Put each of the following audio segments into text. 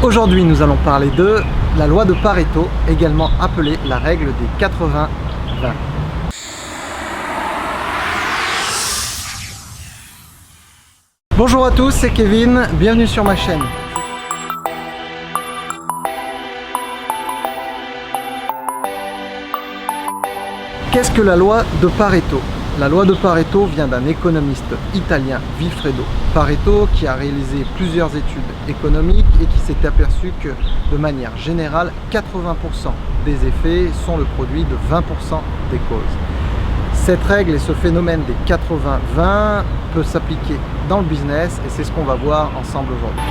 Aujourd'hui, nous allons parler de la loi de Pareto, également appelée la règle des 80-20. Bonjour à tous, c'est Kevin, bienvenue sur ma chaîne. Qu'est-ce que la loi de Pareto? La loi de Pareto vient d'un économiste italien, Vilfredo Pareto, qui a réalisé plusieurs études économiques et qui s'est aperçu que, de manière générale, 80% des effets sont le produit de 20% des causes. Cette règle et ce phénomène des 80-20 peut s'appliquer dans le business et c'est ce qu'on va voir ensemble aujourd'hui.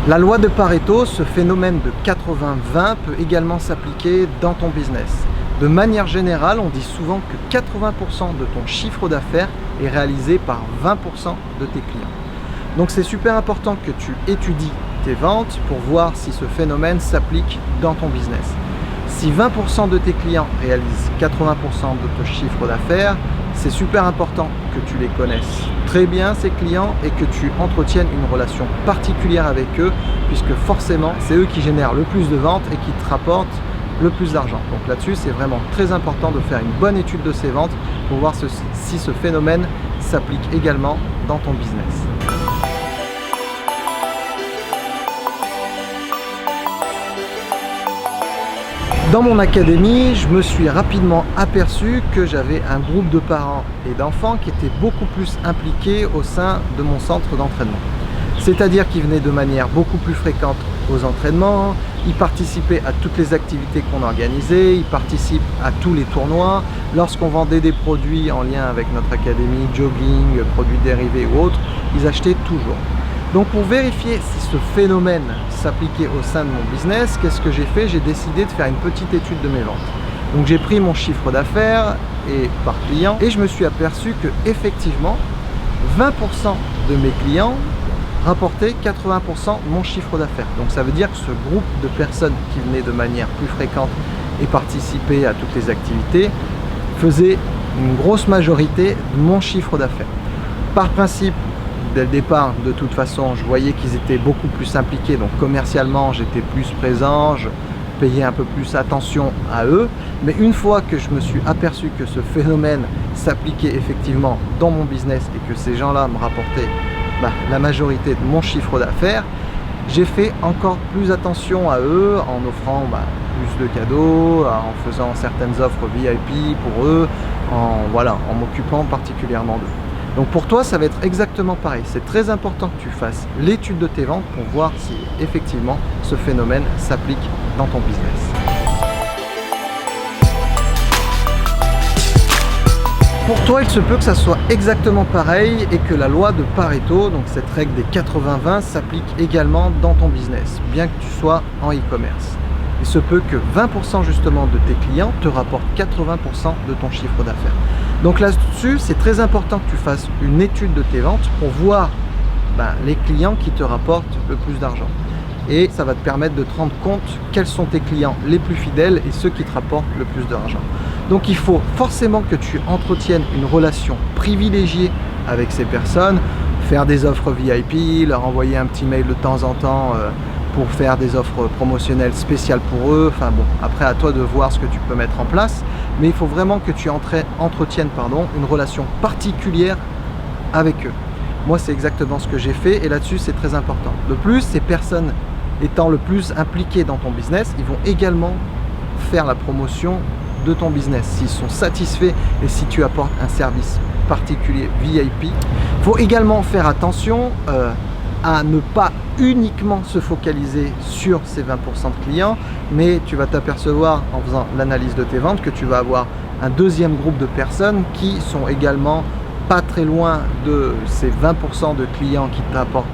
La loi de Pareto, ce phénomène de 80-20 peut également s'appliquer dans ton business. De manière générale, on dit souvent que 80% de ton chiffre d'affaires est réalisé par 20% de tes clients. Donc c'est super important que tu étudies tes ventes pour voir si ce phénomène s'applique dans ton business. Si 20% de tes clients réalisent 80% de ton chiffre d'affaires, c'est super important que tu les connaisses très bien, ces clients, et que tu entretiennes une relation particulière avec eux, puisque forcément, c'est eux qui génèrent le plus de ventes et qui te rapportent le plus d'argent. Donc là-dessus, c'est vraiment très important de faire une bonne étude de ces ventes pour voir si ce phénomène s'applique également dans ton business. Dans mon académie, je me suis rapidement aperçu que j'avais un groupe de parents et d'enfants qui étaient beaucoup plus impliqués au sein de mon centre d'entraînement. C'est-à-dire qu'ils venaient de manière beaucoup plus fréquente aux entraînements, ils participaient à toutes les activités qu'on organisait, ils participent à tous les tournois. Lorsqu'on vendait des produits en lien avec notre académie, jogging, produits dérivés ou autres, ils achetaient toujours. Donc pour vérifier si ce phénomène s'appliquait au sein de mon business, qu'est-ce que j'ai fait? J'ai décidé de faire une petite étude de mes ventes. Donc j'ai pris mon chiffre d'affaires et par client et je me suis aperçu que effectivement 20% de mes clients rapportaient 80% de mon chiffre d'affaires. Donc ça veut dire que ce groupe de personnes qui venaient de manière plus fréquente et participaient à toutes les activités faisait une grosse majorité de mon chiffre d'affaires. Par principe, dès le départ, de toute façon, je voyais qu'ils étaient beaucoup plus impliqués, donc commercialement, j'étais plus présent, je payais un peu plus attention à eux. Mais une fois que je me suis aperçu que ce phénomène s'appliquait effectivement dans mon business et que ces gens-là me rapportaient la majorité de mon chiffre d'affaires, j'ai fait encore plus attention à eux en offrant plus de cadeaux, en faisant certaines offres VIP pour eux, en m'occupant particulièrement d'eux. Donc pour toi, ça va être exactement pareil. C'est très important que tu fasses l'étude de tes ventes pour voir si effectivement ce phénomène s'applique dans ton business. Pour toi, il se peut que ça soit exactement pareil et que la loi de Pareto, donc cette règle des 80-20, s'applique également dans ton business, bien que tu sois en e-commerce. Il se peut que 20% justement de tes clients te rapportent 80% de ton chiffre d'affaires. Donc là-dessus, c'est très important que tu fasses une étude de tes ventes pour voir les clients qui te rapportent le plus d'argent. Et ça va te permettre de te rendre compte quels sont tes clients les plus fidèles et ceux qui te rapportent le plus d'argent. Donc il faut forcément que tu entretiennes une relation privilégiée avec ces personnes, faire des offres VIP, leur envoyer un petit mail de temps en temps pour faire des offres promotionnelles spéciales pour eux. Enfin bon, après à toi de voir ce que tu peux mettre en place, mais il faut vraiment que tu entretiennes une relation particulière avec eux. Moi, c'est exactement ce que j'ai fait et là-dessus, c'est très important. De plus, ces personnes étant le plus impliquées dans ton business, ils vont également faire la promotion de ton business s'ils sont satisfaits et si tu apportes un service particulier VIP. Il faut également faire attention à ne pas uniquement se focaliser sur ces 20% de clients, mais tu vas t'apercevoir en faisant l'analyse de tes ventes que tu vas avoir un deuxième groupe de personnes qui sont également pas très loin de ces 20% de clients qui t'apportent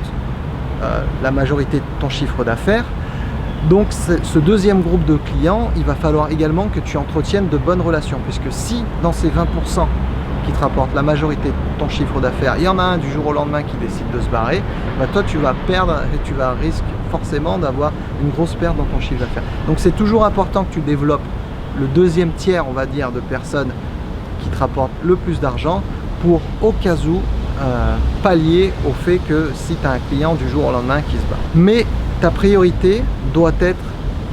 la majorité de ton chiffre d'affaires. Donc ce deuxième groupe de clients, il va falloir également que tu entretiennes de bonnes relations, puisque si dans ces 20% qui te rapportent la majorité de ton chiffre d'affaires, il y en a un du jour au lendemain qui décide de se barrer, toi tu vas perdre et tu vas risquer forcément d'avoir une grosse perte dans ton chiffre d'affaires. Donc c'est toujours important que tu développes le deuxième tiers, on va dire, de personnes qui te rapportent le plus d'argent pour au cas où pallier au fait que si tu as un client du jour au lendemain qui se bat. Mais ta priorité doit être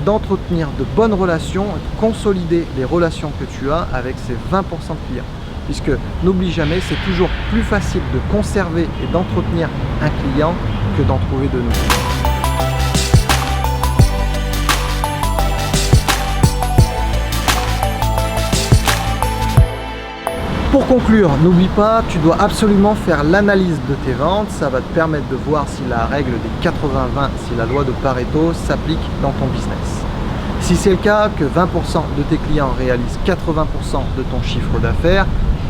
d'entretenir de bonnes relations, de consolider les relations que tu as avec ces 20% de clients. Puisque n'oublie jamais, c'est toujours plus facile de conserver et d'entretenir un client que d'en trouver de nouveaux. Pour conclure, n'oublie pas, tu dois absolument faire l'analyse de tes ventes. Ça va te permettre de voir si la règle des 80-20, si la loi de Pareto s'applique dans ton business. Si c'est le cas, que 20% de tes clients réalisent 80% de ton chiffre d'affaires,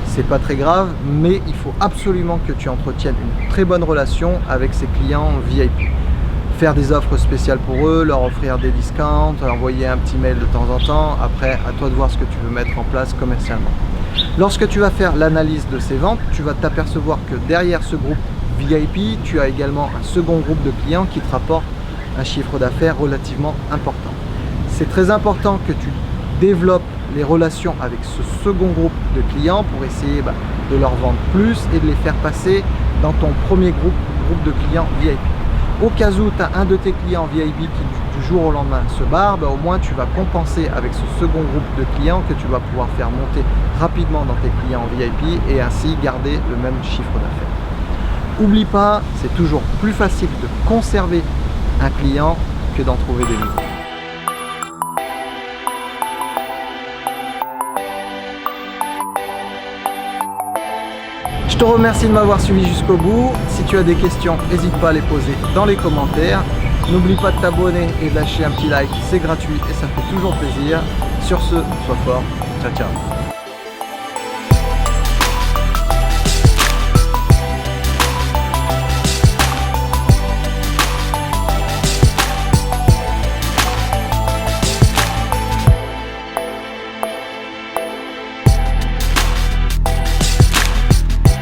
c'est pas très grave, mais il faut absolument que tu entretiennes une très bonne relation avec ces clients VIP. Faire des offres spéciales pour eux, leur offrir des discounts, envoyer un petit mail de temps en temps. Après, à toi de voir ce que tu veux mettre en place commercialement. Lorsque tu vas faire l'analyse de ces ventes, tu vas t'apercevoir que derrière ce groupe VIP, tu as également un second groupe de clients qui te rapporte un chiffre d'affaires relativement important. C'est très important que tu développes les relations avec ce second groupe de clients pour essayer de leur vendre plus et de les faire passer dans ton premier groupe de clients VIP. Au cas où tu as un de tes clients VIP qui du jour au lendemain se barre, au moins tu vas compenser avec ce second groupe de clients que tu vas pouvoir faire monter rapidement dans tes clients VIP et ainsi garder le même chiffre d'affaires. N'oublie pas, c'est toujours plus facile de conserver un client que d'en trouver des nouveaux. Je te remercie de m'avoir suivi jusqu'au bout. Si tu as des questions, n'hésite pas à les poser dans les commentaires. N'oublie pas de t'abonner et de lâcher un petit like, c'est gratuit et ça fait toujours plaisir. Sur ce, sois fort. Ciao, ciao.